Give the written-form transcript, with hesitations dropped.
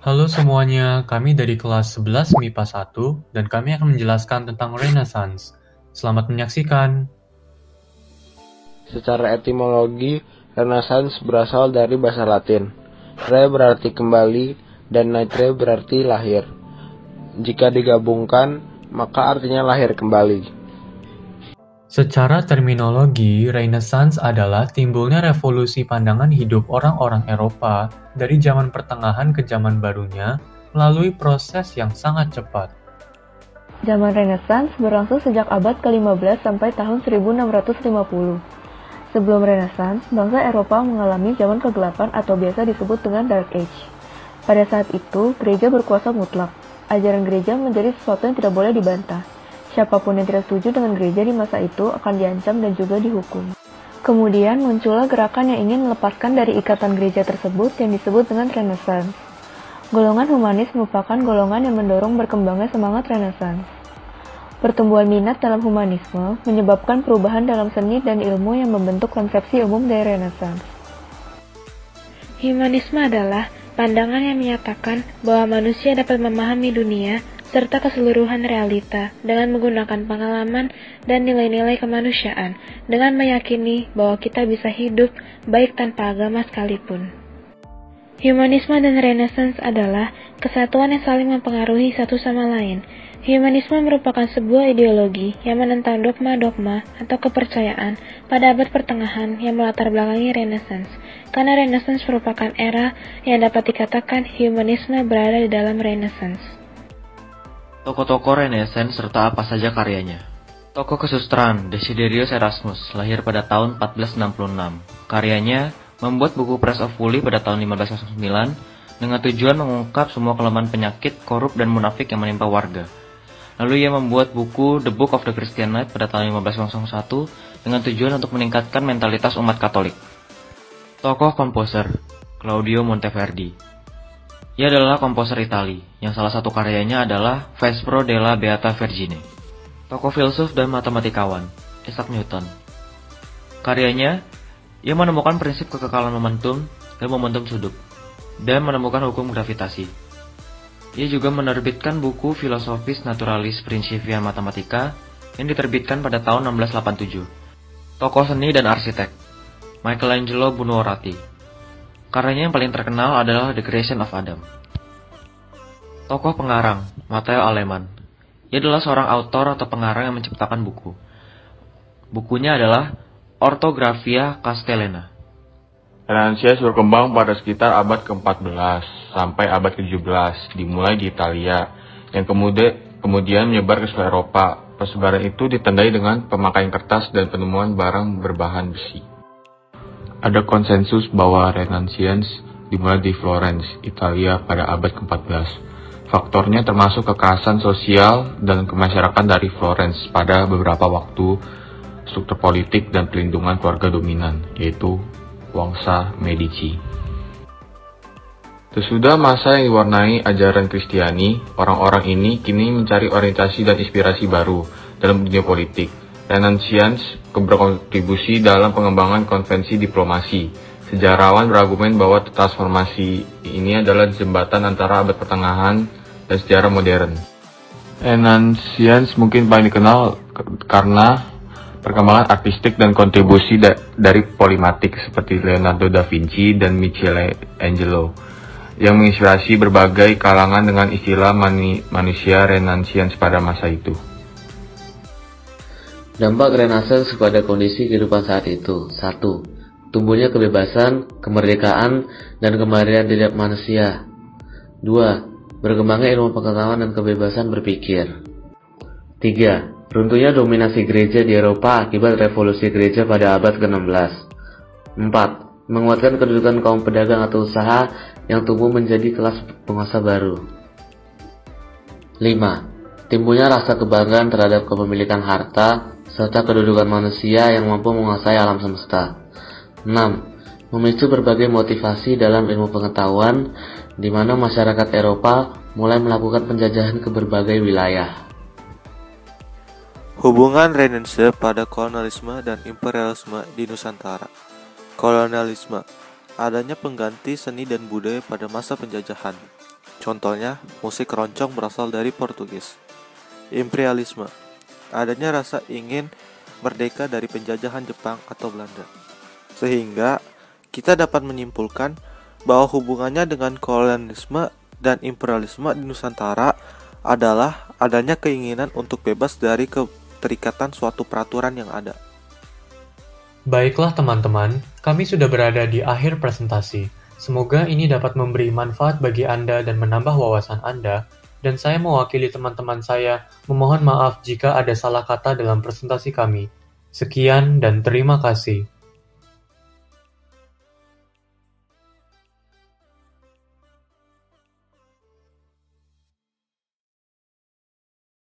Halo semuanya, kami dari kelas 11 MIPA 1 dan kami akan menjelaskan tentang Renaissance. Selamat menyaksikan. Secara etimologi, Renaissance berasal dari bahasa Latin. Re berarti kembali dan naître berarti lahir. Jika digabungkan, maka artinya lahir kembali. Secara terminologi, Renaissance adalah timbulnya revolusi pandangan hidup orang-orang Eropa dari zaman pertengahan ke zaman barunya melalui proses yang sangat cepat. Zaman Renaissance berlangsung sejak abad ke-15 sampai tahun 1650. Sebelum Renaissance, bangsa Eropa mengalami zaman kegelapan atau biasa disebut dengan Dark Age. Pada saat itu, gereja berkuasa mutlak. Ajaran gereja menjadi sesuatu yang tidak boleh dibantah. Siapapun yang tidak setuju dengan gereja di masa itu akan diancam dan juga dihukum. Kemudian muncullah gerakan yang ingin melepaskan dari ikatan gereja tersebut yang disebut dengan Renaissance. Golongan humanis merupakan golongan yang mendorong berkembangnya semangat Renaissance. Pertumbuhan minat dalam humanisme menyebabkan perubahan dalam seni dan ilmu yang membentuk konsepsi umum dari Renaissance. Humanisme adalah pandangan yang menyatakan bahwa manusia dapat memahami dunia serta keseluruhan realita dengan menggunakan pengalaman dan nilai-nilai kemanusiaan, dengan meyakini bahwa kita bisa hidup baik tanpa agama sekalipun. Humanisme dan Renaissance adalah kesatuan yang saling mempengaruhi satu sama lain. Humanisme merupakan sebuah ideologi yang menentang dogma-dogma atau kepercayaan pada abad pertengahan yang melatar belakangi Renaissance, karena Renaissance merupakan era yang dapat dikatakan humanisme berada di dalam Renaissance. Tokoh-tokoh Renaissance serta apa saja karyanya. Tokoh kesusastraan Desiderius Erasmus lahir pada tahun 1466. Karyanya membuat buku Press of Fully pada tahun 1509 dengan tujuan mengungkap semua kelemahan penyakit, korup, dan munafik yang menimpa warga. Lalu ia membuat buku The Book of the Christian Knight pada tahun 1501 dengan tujuan untuk meningkatkan mentalitas umat Katolik. Tokoh komposer Claudio Monteverdi. Ia adalah komposer Itali, yang salah satu karyanya adalah Vespro della Beata Vergine. Tokoh filsuf dan matematikawan Isaac Newton. Karyanya, ia menemukan prinsip kekekalan momentum dan momentum sudut, dan menemukan hukum gravitasi. Ia juga menerbitkan buku Filosofis Naturalis Principia Mathematica yang diterbitkan pada tahun 1687. Tokoh seni dan arsitek Michelangelo Buonarroti. Karyanya yang paling terkenal adalah The Creation of Adam. Tokoh pengarang Matteo Aleman. Ia adalah seorang autor atau pengarang yang menciptakan buku. Bukunya adalah Orthographia Castellana. Renaissance berkembang pada sekitar abad ke-14 sampai abad ke-17, dimulai di Italia, yang kemudian menyebar ke seluruh Eropa. Persebaran itu ditandai dengan pemakaian kertas dan penemuan barang berbahan besi. Ada konsensus bahwa Renaissance dimulai di Florence, Italia pada abad ke-14. Faktornya termasuk kekerasan sosial dan kemasyarakatan dari Florence pada beberapa waktu, struktur politik dan pelindungan keluarga dominan, yaitu Wangsa Medici. Sesudah masa yang diwarnai ajaran Kristiani, orang-orang ini kini mencari orientasi dan inspirasi baru dalam dunia politik. Renaissance berkontribusi dalam pengembangan konvensi diplomasi. Sejarawan berargumen bahwa transformasi ini adalah jembatan antara abad pertengahan dan sejarah modern. Renaissance mungkin paling dikenal karena perkembangan artistik dan kontribusi dari polimatik seperti Leonardo da Vinci dan Michelangelo yang menginspirasi berbagai kalangan dengan istilah manusia Renaissance pada masa itu. Dampak Renaissance kepada kondisi kehidupan saat itu. 1. Tumbuhnya kebebasan, kemerdekaan, dan kemandirian diri manusia. 2. Berkembangnya ilmu pengetahuan dan kebebasan berpikir. 3. Runtuhnya dominasi gereja di Eropa akibat revolusi gereja pada abad ke-16. 4. Menguatkan kedudukan kaum pedagang atau usaha yang tumbuh menjadi kelas penguasa baru. 5. Timbulnya rasa kebanggaan terhadap kepemilikan harta serta kedudukan manusia yang mampu menguasai alam semesta. 6. Memicu berbagai motivasi dalam ilmu pengetahuan, di mana masyarakat Eropa mulai melakukan penjajahan ke berbagai wilayah. Hubungan Renaissance pada kolonialisme dan imperialisme di Nusantara. Kolonialisme, adanya pengganti seni dan budaya pada masa penjajahan. Contohnya, musik keroncong berasal dari Portugis. Imperialisme, adanya rasa ingin merdeka dari penjajahan Jepang atau Belanda. Sehingga kita dapat menyimpulkan bahwa hubungannya dengan kolonialisme dan imperialisme di Nusantara adalah adanya keinginan untuk bebas dari keterikatan suatu peraturan yang ada. Baiklah teman-teman, kami sudah berada di akhir presentasi. Semoga ini dapat memberi manfaat bagi Anda dan menambah wawasan Anda, dan saya mewakili teman-teman saya memohon maaf jika ada salah kata dalam presentasi kami. Sekian dan terima kasih.